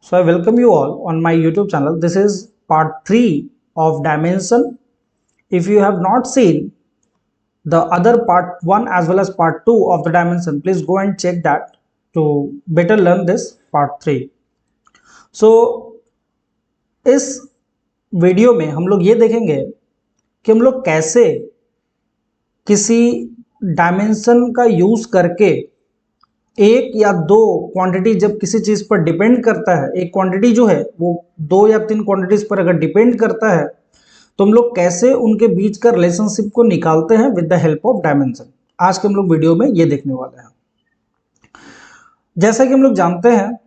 So I welcome you all on my YouTube channel. This is part 3 of dimension. If you have not seen the other part 1 as well as part 2 of the dimension, please go and check that to better learn this part 3. So इस video में हम लोग ये देखेंगे कि हम लोग कैसे किसी डायमेंशन का यूज करके एक या दो क्वांटिटी जब किसी चीज पर डिपेंड करता है, एक क्वांटिटी जो है वो दो या तीन क्वांटिटीज पर अगर डिपेंड करता है तो हम लोग कैसे उनके बीच का रिलेशनशिप को निकालते हैं with the help of dimension. आज के हम लोग वीडियो में ये देखने वाले हैं। जैसा कि हम लोग जानते हैं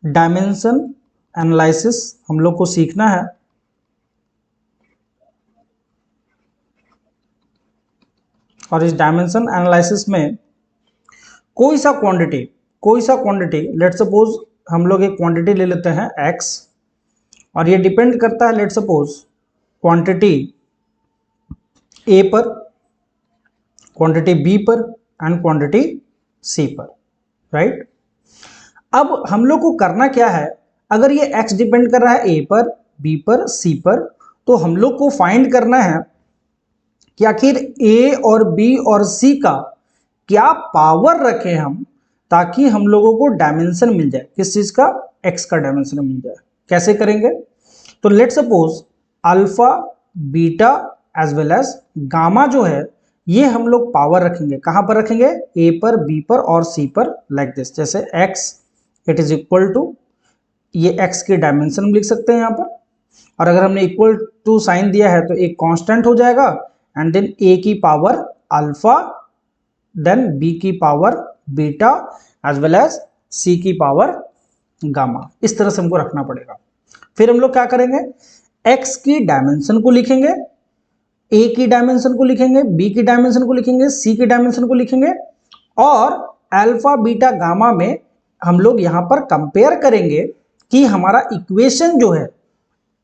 डायमेंशन एनालिसिस हम लोग को सीखना है। और इस डायमेंशन एनालिसिस में कोई सा क्वांटिटी लेट सपोज हम लोग एक क्वांटिटी ले लेते हैं x और ये डिपेंड करता है लेट सपोज क्वांटिटी a पर, क्वांटिटी b पर एंड क्वांटिटी c पर, राइट। अब हम लोग को करना क्या है, अगर ये x डिपेंड कर रहा है a पर, b पर, c पर, तो हम लोग को फाइंड करना है कि आखिर a और b और c का क्या पावर रखें हम, ताकि हम लोगों को डायमेंशन मिल जाए। किस चीज का? x का डायमेंशन मिल जाए। कैसे करेंगे? तो let suppose alpha, beta as well as gamma जो है ये हम लोग पावर रखेंगे। कहां पर रखेंगे? a पर, b पर और c पर, लाइक दिस। जैसे x it is equal to, ये x की डायमेंशन लिख सकते हैं यहां पर, और अगर हमने इक्वल टू साइन दिया है तो एक कांस्टेंट हो जाएगा एंड देन a की पावर अल्फा, देन b की power beta as well as c की पावर गामा। इस तरह से हमको रखना पड़ेगा। फिर हम लोग क्या करेंगे, x की डायमेंशन को लिखेंगे, a की डायमेंशन को लिखेंगे, b की डायमेंशन को लिखेंगे, c की डायमेंशन को लिखेंगे, और अल्फा, बीटा, गामा में हम लोग यहां पर कंपेयर करेंगे कि हमारा इक्वेशन जो है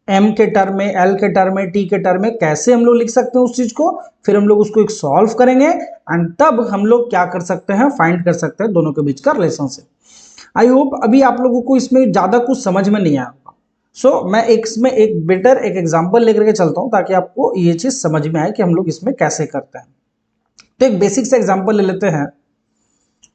m के टर्म में, l के टर्म में, t के टर्म में कैसे हम लोग लिख सकते हैं उस चीज को। फिर हम लोग उसको एक सॉल्व करेंगे एंड तब हम लोग क्या कर सकते हैं, फाइंड कर सकते हैं दोनों के बीच का रिलेशनशिप। आई होप अभी आप लोगों को इसमें ज्यादा कुछ समझ में नहीं आया होगा। सो मैं इसमें एक बेटर एक एग्जांपल लेकर के चलता हूं ताकि आपको ये चीज समझ में आए कि हम लोग इसमें कैसे करते हैं। तो एक बेसिक से एग्जाम्पल ले लेते हैं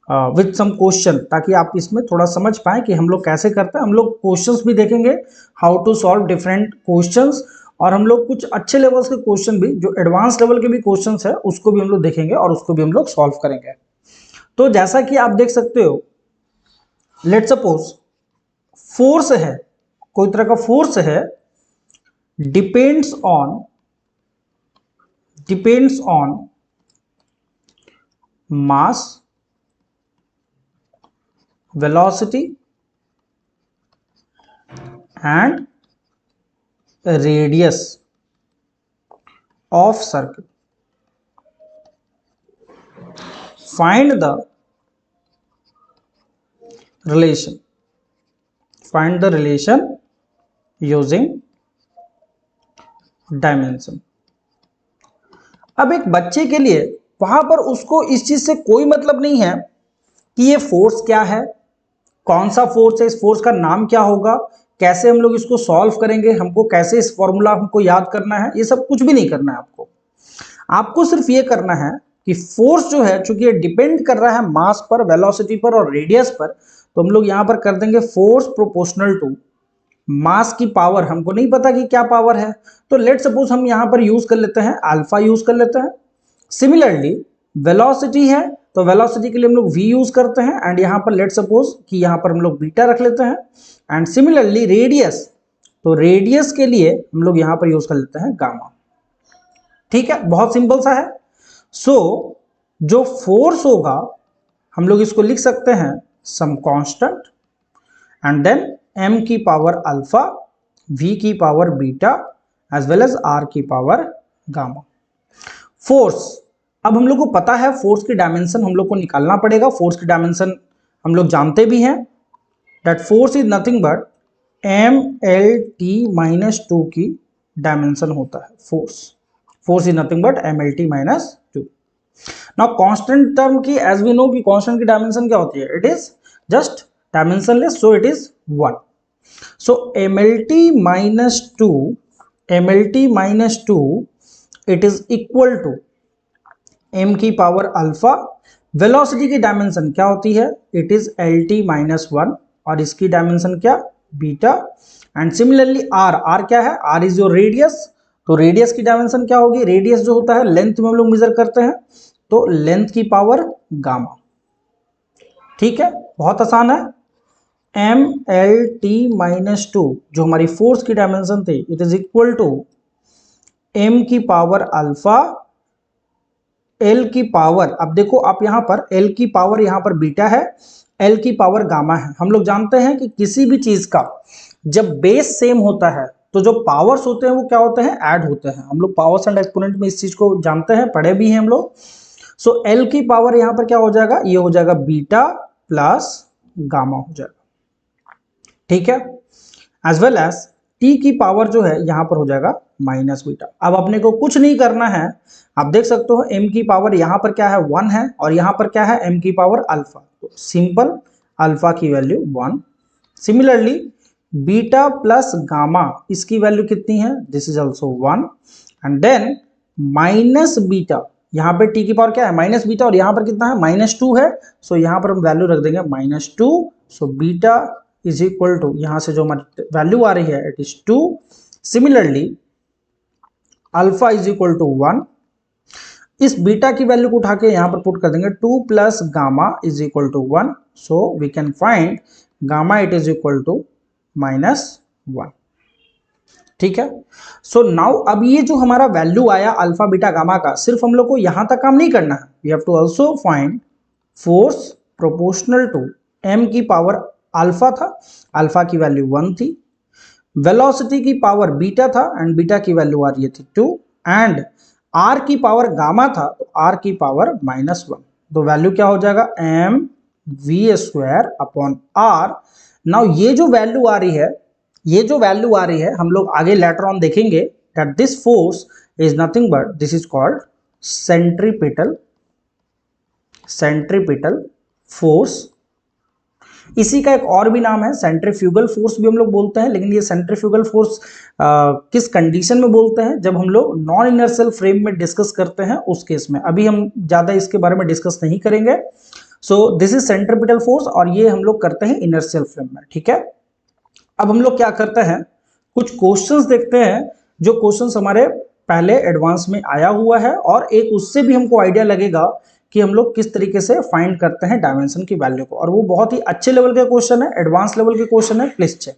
विथ सम क्वेश्चन, ताकि आप इसमें थोड़ा समझ पाए कि हम लोग कैसे करते हैं। हम लोग क्वेश्चंस भी देखेंगे, how to solve different questions, और हम लोग कुछ अच्छे लेवल्स के क्वेश्चन भी, जो एडवांस लेवल के भी क्वेश्चंस है उसको भी हम लोग देखेंगे और उसको भी हम लोग सॉल्व करेंगे। तो जैसा कि आप देख सकते हो, लेट सपोज फोर्स है, कोई तरह का फोर्स है, depends on mass, velocity and radius of circle. Find the relation using dimension. अब एक बच्चे के लिए वहां पर उसको इस चीज से कोई मतलब नहीं है कि ये फोर्स क्या है, कौन सा फोर्स है, इस फोर्स का नाम क्या होगा, कैसे हम लोग इसको सॉल्व करेंगे, हमको कैसे इस फॉर्मूला हमको याद करना है, ये सब कुछ भी नहीं करना है आपको सिर्फ ये करना है कि फोर्स जो है, चूंकि ये डिपेंड कर रहा है मास पर, वेलोसिटी पर और रेडियस पर, तो हम लोग यहां पर कर देंगे फोर्स प्रोपोर्शनल टू मास की पावर। हमको नहीं पता कि क्या पावर है, तो लेट सपोज हम यहां पर यूज कर लेते हैं अल्फा, यूज कर लेते हैं। सिमिलरली वेलोसिटी है तो वेलोसिटी के लिए हम लोग v यूज करते हैं, एंड यहां पर लेट सपोज कि यहां पर हम लोग बीटा रख लेते हैं। एंड सिमिलरली रेडियस, तो रेडियस के लिए हम लोग यहां पर यूज कर लेते हैं गामा। ठीक है, बहुत सिंपल सा है। सो जो फोर्स होगा हम लोग इसको लिख सकते हैं some constant and then m की पावर अल्फा, v की power beta as well as r की पावर गामा। फोर्स, अब हम लोग को पता है फोर्स की डायमेंशन हम लोग को निकालना पड़ेगा। फोर्स की डायमेंशन हम लोग जानते भी हैं, that force is nothing but mlt-2 की डायमेंशन होता है। Force is nothing but mlt-2। Now constant term की एज वी नो कि कांस्टेंट की डायमेंशन क्या होती है, it is just dimensionless, so it is 1. So MLT minus 2, MLT minus 2, it is equal to m की power alpha. Velocity की dimension क्या होती है, इट इज LT माइनस 1 और इसकी डायमेंशन क्या, बीटा. एंड सिमिलरली r क्या है, r इज योर रेडियस. तो रेडियस की डायमेंशन क्या होगी, रेडियस जो होता है लेंथ में हम लोग मेजर करते हैं, तो लेंथ की पावर गामा. ठीक है, बहुत आसान है. MLT माइनस 2 जो हमारी फोर्स की डायमेंशन थी, it is equal to m की पावर अल्फा, l की पावर, अब देखो आप यहां पर l की पावर यहां पर बीटा है, l की पावर गामा है. हम लोग जानते हैं कि किसी भी चीज का जब बेस सेम होता है तो जो पावर्स होते हैं वो क्या होते हैं, ऐड होते हैं. हम लोग पावर्स एंड एक्सपोनेंट में इस चीज को जानते हैं, पढ़े भी हैं हम लोग. सो l की पावर यहां पर क्या हो जाएगा, ये हो जाएगा बीटा प्लस गामा हो जाएगा. ठीक है, एज वेल एज t की पावर जो है यहां पर हो जाएगा माइनस बीटा. अब अपने को कुछ नहीं करना है, आप देख सकते हो m की पावर यहां पर क्या है 1 है और यहां पर क्या है m की पावर अल्फा. तो सिंपल अल्फा की value 1. Similarly beta plus gamma, इसकी वैल्यू कितनी है, this is also 1. And then minus beta, यहां पर t की पावर क्या है माइनस बीटा और यहां पर कितना है माइनस 2 है. सो यहां पर हम वैल्यू रख देंगे minus 2. So beta is equal to, यहां से जो हमारी वैल्यू आ रही है it is 2. Similarly alpha is equal to 1. इस बीटा की वैल्यू को उठा के यहां पर पुट कर देंगे 2 plus gamma is equal to 1. So we can find gamma it is equal to minus 1. ठीक है, सो नाउ अब ये जो हमारा वैल्यू आया अल्फा बीटा गामा का, सिर्फ हम लोग को यहां तक काम नहीं करना है, we have to also find force proportional to m की पावर अल्फा था, अल्फा की वैल्यू 1 थी. वेलोसिटी की पावर बीटा था एंड बीटा की वैल्यू आ रही थी 2. एंड r की पावर गामा था, तो r की पावर माइनस 1. तो वैल्यू क्या हो जाएगा m v square upon r. Now ये जो वैल्यू आ रही है, ये जो वैल्यू आ रही है हम लोग आगे लेटर ऑन देखेंगे that this force is nothing but this is called centripetal, centripetal force. इसी का एक और भी नाम है सेंट्रीफ्यूगल फोर्स भी हम लोग बोलते हैं. लेकिन ये सेंट्रीफ्यूगल फोर्स किस कंडीशन में बोलते हैं, जब हम लोग नॉन इनर्शियल फ्रेम में डिस्कस करते हैं उस केस में. अभी हम ज्यादा इसके बारे में डिस्कस नहीं करेंगे. सो दिस इज सेंट्रीपिटल फोर्स और ये हम लोग करते हैं इनर्शियल फ्रेम में. ठीक है, अब हम लोग क्या करते हैं, कुछ क्वेश्चंस देखते हैं जो क्वेश्चंस हमारे पहले एडवांस में आया हुआ है और एक उससे भी हमको आइडिया लगेगा कि हम लोग किस तरीके से फाइंड करते हैं डायमेंशन की वैल्यू को. और वो बहुत ही अच्छे लेवल के क्वेश्चन है, एडवांस लेवल के क्वेश्चन है, प्लीज चेक.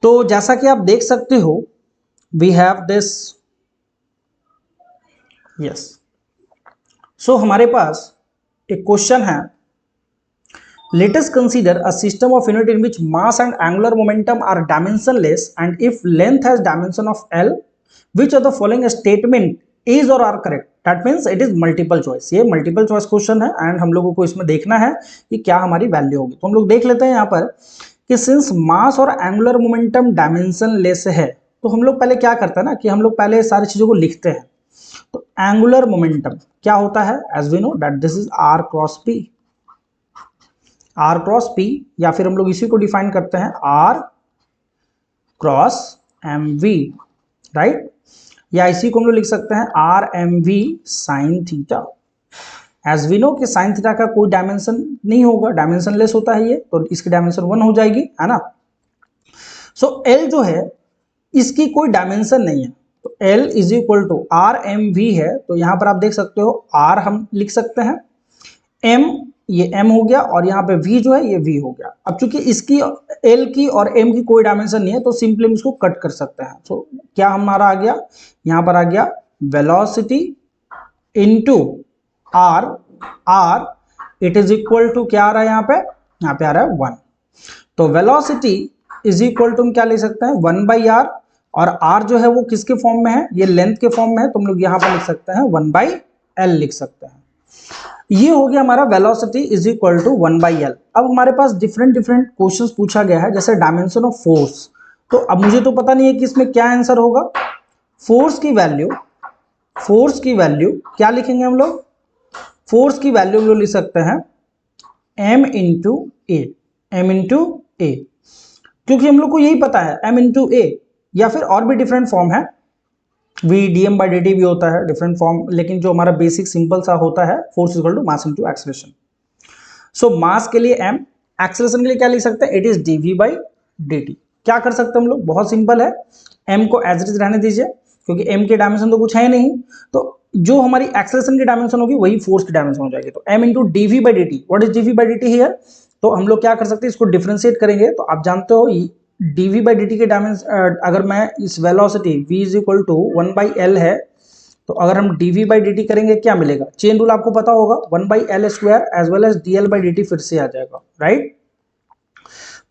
तो जैसा कि आप देख सकते हो वी हैव दिस, यस. सो हमारे पास एक क्वेश्चन है, let us consider a system of unit in which mass and angular momentum are dimensionless and if length has dimension of L, which of the following statement is or are correct. That means it is multiple choice. ये multiple choice question है and हम लोगों को इसमें देखना है कि क्या हमारी वैल्यू होगी. तो हम लोग देख लेते हैं यहाँ पर कि सिंस मास और एंगुलर मोमेंटम डायमेंशनलेस है, तो हम लोग पहले क्या करते हैं ना कि हम लोग पहले सारी चीजों को लिखते हैं. तो एंगुलर मोमेंटम क्या होता है, as we know that this is r cross p, r cross p, या फिर हम लोग इसी को डिफाइन करते हैं r क्रॉस mv, राइट. या इसी को हम लोग लिख सकते हैं R M V sine theta. As we know कि साइन थीटा का कोई डायमेंशन नहीं होगा, डायमेंशनलेस होता है ये, तो इसकी डायमेंशन 1 हो जाएगी, है ना. सो एल जो है इसकी कोई डायमेंशन नहीं है, तो L is equal to R M V है. तो यहां पर आप देख सकते हो आर हम लिख सकते हैं, एम ये m हो गया और यहाँ पे v जो है ये v हो गया. अब चूंकि इसकी l की और m की कोई डायमेंशन नहीं है तो सिंपली हम इसको कट कर सकते हैं. तो क्या हमारा आ गया, यहाँ पर आ गया velocity into r, r it is equal to क्या आ रहा है यहाँ पे आ रहा है 1. तो वेलोसिटी इज इक्वल टू हम क्या ले सकते हैं 1 बाई आर, और r जो है वो किसके फॉर्म में है, ये लेंथ के फॉर्म में है, तो हम लोग यहाँ पर लिख सकते हैं 1 बाई एल लिख सकते हैं. ये हो गया हमारा velocity is equal to 1 by L. अब हमारे पास डिफरेंट क्वेश्चंस पूछा गया है, जैसे डायमेंशन ऑफ फोर्स. तो अब मुझे तो पता नहीं है कि इसमें क्या आंसर होगा. फोर्स की वैल्यू फोर्स की वैल्यू क्या लिखेंगे हम लोग, फोर्स की वैल्यू हम लोग लिख सकते हैं m इंटू ए, एम इंटू ए, क्योंकि हम लोग को यही पता है m इंटू ए, या फिर और भी डिफरेंट फॉर्म है, v dm बाई dt भी होता है डिफरेंट फॉर्म, लेकिन जो हमारा बेसिक सिंपल सा होता है force equal to mass into acceleration. So mass के लिए m, एक्सेलरेशन के लिए क्या लिख सकते हैं, it is dv by dt। क्या कर सकते हैं हम लोग, बहुत सिंपल है, m को एज इट इज रहने दीजिए क्योंकि m के डायमेंशन तो कुछ है नहीं, तो जो हमारी एक्सेलरेशन की डायमेंशन होगी वही फोर्स की डायमेंशन हो जाएगी, तो m into dv by dt। What is dv by dt here, तो हम लोग क्या कर सकते हैं, इसको डिफरेंशिएट करेंगे, तो आप जानते हो dv बाई dt के डायमेंशन, अगर मैं इस velocity v is equal to 1 by L है, तो अगर हम dv बाई dt करेंगे क्या मिलेगा, चेन रूल आपको पता होगा, 1 by L square as well as dl by dt फिर से आ जाएगा, राइट।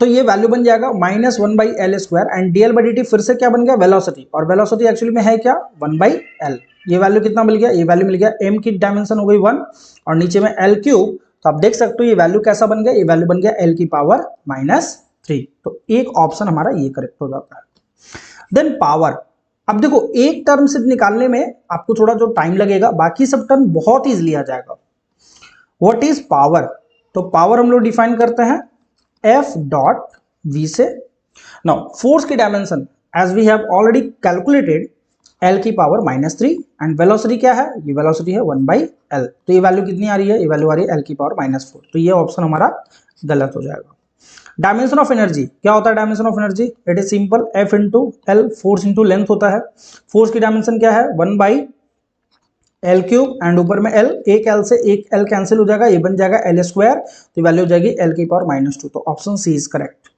तो ये वैल्यू बन जाएगा minus 1 by L square and dl by dt फिर से क्या बन गया, वेलोसिटी, और वेलोसिटी एक्चुअली में है क्या, 1 बाई एल। ये वैल्यू कितना मिल गया, ये वैल्यू मिल गया, m की डायमेंशन हो गई 1 और नीचे में l क्यूब, तो आप देख सकते हो ये वैल्यू कैसा बन गया, ये वैल्यू बन गया l की पावर -3। तो एक ऑप्शन हमारा ये करेक्ट हो जाता है। देन पावर, अब देखो एक टर्म से निकालने में आपको थोड़ा जो टाइम लगेगा, बाकी सब टर्म बहुत इजीली आ जाएगा। व्हाट इज पावर, तो पावर हम लोग डिफाइन करते हैं F डॉट V से। नाउ फोर्स की dimension as we have already calculated L की पावर -3 एंड वेलोसिटी क्या है, ये वेलोसिटी है 1 बाई एल, तो ये वैल्यू कितनी आ रही है, ये वैल्यू आ रही है L की पावर -4, तो ये ऑप्शन हमारा गलत हो जाएगा। डायमेंशन ऑफ एनर्जी क्या होता है, dimension of energy it is simple F into L, force into length होता है, फोर्स की डायमेंशन क्या है 1 बाई एल क्यूब एंड ऊपर में एल, एक एल से एक एल कैंसिल हो जाएगा, ये बन जाएगा एल स्क्वायर, तो वैल्यू हो जाएगी एल की पावर -2, तो option C is correct.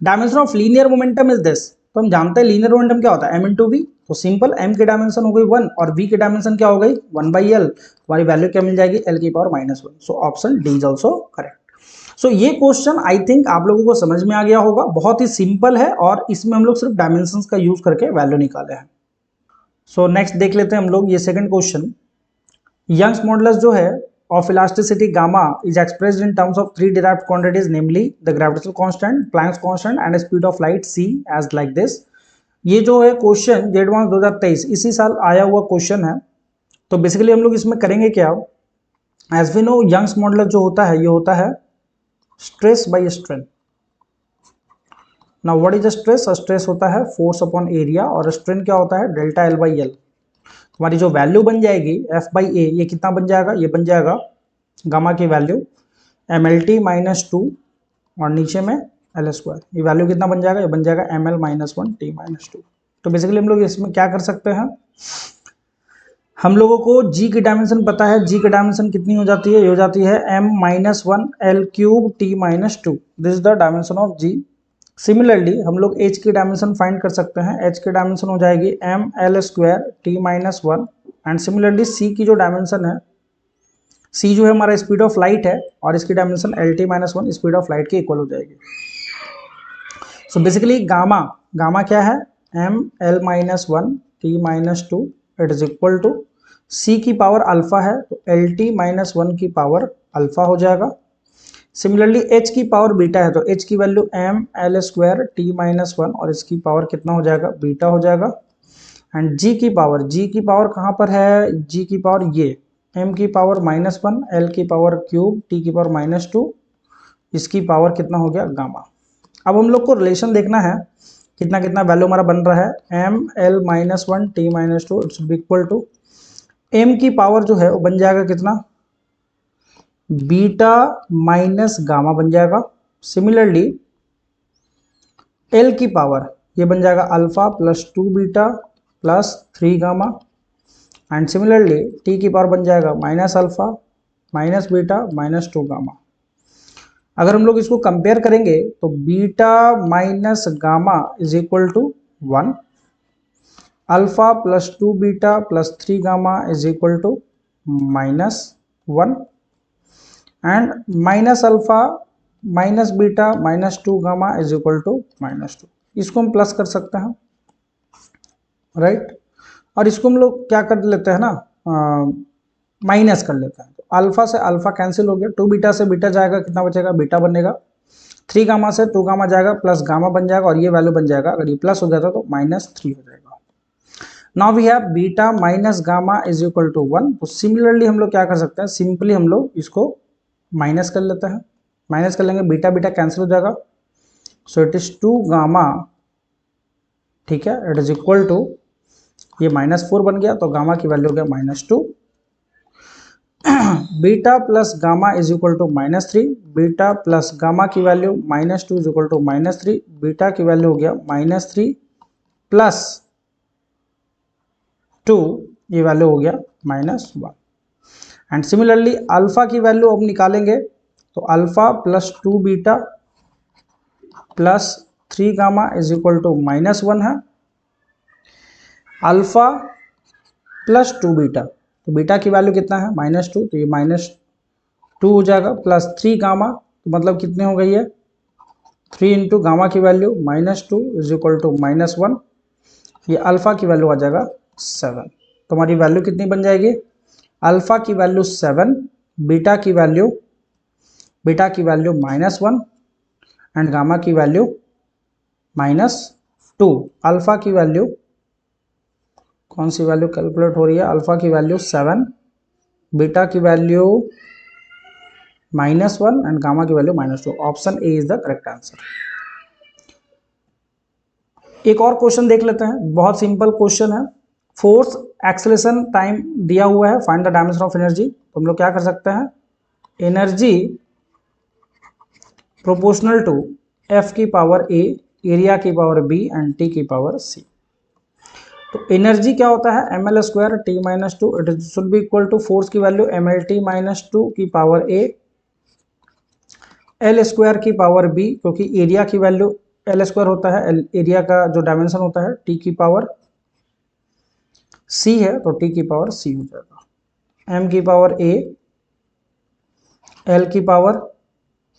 Dimension of linear momentum is this, तो हम जानते हैं लीनियर मोमेंटम क्या होता है, m इंटू वी, तो सिंपल m की डायमेंशन हो गई 1 और v की डायमेंशन क्या हो गई 1 बाई एल, तुम्हारी वैल्यू क्या मिल जाएगी l की power -1, so option D is also correct. So ये क्वेश्चन आई थिंक आप लोगों को समझ में आ गया होगा, बहुत ही सिंपल है और इसमें हम लोग सिर्फ डायमेंशन का यूज करके वैल्यू निकाले हैं। सो नेक्स्ट देख लेते हैं हम लोग ये सेकंड क्वेश्चन। यंग्स मॉडुलस जो है of elasticity gamma is expressed in terms of three derived quantities, namely the gravitational constant, Planck's constant and speed of light c as like this। ये जो है क्वेश्चन जेडवांस 2023 इसी साल आया हुआ क्वेश्चन है। तो बेसिकली हम लोग इसमें करेंगे क्या, as we know Young's modulus जो होता है ये होता है stress by strain. Now what is stress, stress होता है फोर्स अपॉन एरिया और स्ट्रेन क्या होता है डेल्टा एल बाई एल। हमारी जो वैल्यू बन जाएगी एफ बाई ए, ये कितना बन जाएगा, ये बन जाएगा गामा की वैल्यू MLT -2 और नीचे में एल स्क्वायर, ये वैल्यू कितना बन जाएगा, ये बन जाएगा ML -1 T -2। तो बेसिकली हम लोग इसमें क्या कर सकते हैं, हम लोगों को G की डायमेंशन पता है, G की डायमेंशन कितनी हो जाती है, ये हो जाती है M -1 L cube T -2, this is the dimension of G। Similarly हम लोग h की डायमेंशन फाइंड कर सकते हैं, h की डायमेंशन हो जाएगी m l square t -1 and similarly c की जो डायमेंशन है, c जो है हमारा स्पीड ऑफ लाइट है और इसकी dimension lt -1 speed of light के इक्वल हो जाएगी। सो बेसिकली गामा क्या है m l -1 t -2 it is equal to c की पावर अल्फा है तो lt -1 की पावर अल्फा हो जाएगा। सिमिलरली h की पावर बीटा है तो h की value m l square t -1 और इसकी पावर कितना हो जाएगा बीटा हो जाएगा। एंड g की पावर कहाँ पर है, g की पावर ये m की पावर -1 l की पावर क्यूब t की पावर -2, इसकी पावर कितना हो गया गामा। अब हम लोग को रिलेशन देखना है कितना कितना वैल्यू हमारा बन रहा है, m l -1 t -2 it's equal to m की पावर जो है वो बन जाएगा कितना बीटा माइनस गामा बन जाएगा। सिमिलरली एल की पावर ये बन जाएगा alpha +2 beta +3 gamma and similarly T की पावर बन जाएगा -अल्फा -बीटा -2 गामा। अगर हम लोग इसको कंपेयर करेंगे तो beta minus gamma is equal to 1, alpha +2 beta +3 gamma is equal to -1 and -alpha -beta -2 gamma is equal to -2। इसको हम प्लस कर सकते हैं राइट, और इसको हम लोग क्या कर लेते हैं ना माइनस कर लेते हैं, तो अल्फा से अल्फा कैंसिल हो गया, 2 बीटा से बीटा जाएगा कितना बचेगा बीटा बनेगा, 3 गामा से 2 गामा जाएगा प्लस गामा बन जाएगा और ये वैल्यू बन जाएगा, अगर ये प्लस हो जाता तो -3 हो जाएगा। Now we have beta minus gamma is equal to 1। तो सिमिलरली हम लोग क्या कर सकते हैं, सिंपली हम लोग इसको माइनस कर लेते हैं, माइनस कर लेंगे, बीटा बीटा कैंसिल हो जाएगा। सो इट इज 2 गामा, ठीक है, इट इज इक्वल टू, ये -4 बन गया तो गामा की वैल्यू हो गया -2। Beta plus gamma is equal to -3, beta plus gamma की value -2 is equal to -3, beta की वैल्यू हो गया -3 प्लस 2, ये वैल्यू हो गया -1। एंड सिमिलरली अल्फा की वैल्यू अब निकालेंगे, तो alpha plus 2 beta plus 3 gamma is equal to -1 है। अल्फा प्लस 2 बीटा, तो बीटा की वैल्यू कितना है -2, तो ये -2 हो जाएगा, प्लस 3 गामा, तो मतलब कितने हो गई है 3 इंटू गामा की वैल्यू -2 इज इक्वल टू -1, ये अल्फा की वैल्यू आ जाएगा 7। तो हमारी वैल्यू कितनी बन जाएगी, अल्फा की वैल्यू 7, बीटा की वैल्यू -1 एंड गामा की वैल्यू -2। अल्फा की वैल्यू, कौन सी वैल्यू कैलकुलेट हो रही है, अल्फा की वैल्यू 7, बीटा की वैल्यू -1 एंड गामा की value -2। Option A is the correct answer. एक और क्वेश्चन देख लेते हैं, बहुत सिंपल क्वेश्चन है। फोर्स एक्सेलरेशन टाइम दिया हुआ है, find the dimension of energy. तो हम लोग क्या कर सकते हैं, एनर्जी प्रोपोर्शनल टू एफ की पावर ए, एरिया की पावर बी एंड टी की पावर सी। तो एनर्जी क्या होता है, M L square T -2, it should be equal to force की वैल्यू एम एल टी -2 की पावर ए, एल स्क्वायर की पावर बी, क्योंकि एरिया की वैल्यू एल स्क्वायर होता है, एरिया का जो डायमेंशन होता है, टी की पावर सी है तो टी की पावर सी हो जाएगा, एम की पावर ए, एल की power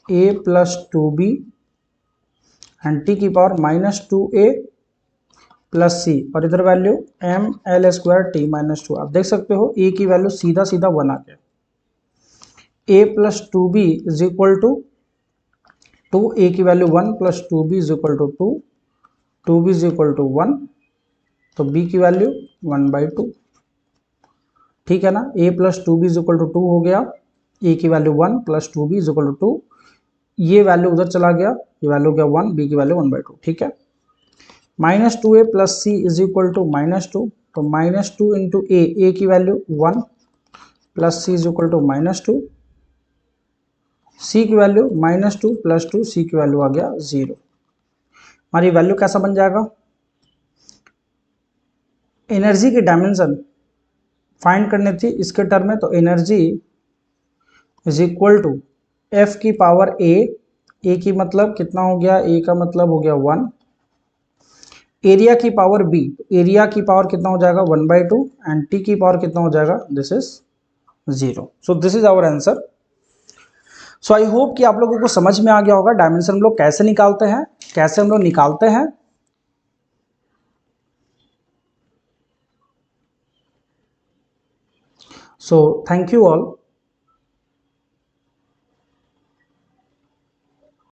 A plus 2b and T की पावर -2a प्लस सी, और इधर value M L square T -2। आप देख सकते हो ए की वैल्यू सीधा सीधा 1 आ गया, a plus 2b is equal to 2, a की value 1 plus 2b is equal to 2, 2b is equal to 1, तो b की वैल्यू 1/2, ठीक है ना। a plus 2b is equal to 2 हो गया, a की value 1 plus 2b is equal to 2, ये वैल्यू उधर चला गया, ये वैल्यू हो गया 1, b की वैल्यू 1/2, ठीक है। -2a plus c is equal to -2, तो -2 इंटू ए की value 1 plus c is equal to -2, c की वैल्यू -2 प्लस 2, c की वैल्यू आ गया 0। हमारी वैल्यू कैसा बन जाएगा, एनर्जी की डायमेंशन फाइंड करनी थी इसके टर्म में, तो energy is equal to F की पावर ए की मतलब कितना हो गया, ए का मतलब हो गया 1, एरिया की पावर बी, एरिया की पावर कितना हो जाएगा 1/2 एंड टी की पावर कितना हो जाएगा, this is 0। So this is our answer. So I hope कि आप लोगों को समझ में आ गया होगा डायमेंशन हम लोग कैसे निकालते हैं, कैसे हम लोग निकालते हैं। So thank you all.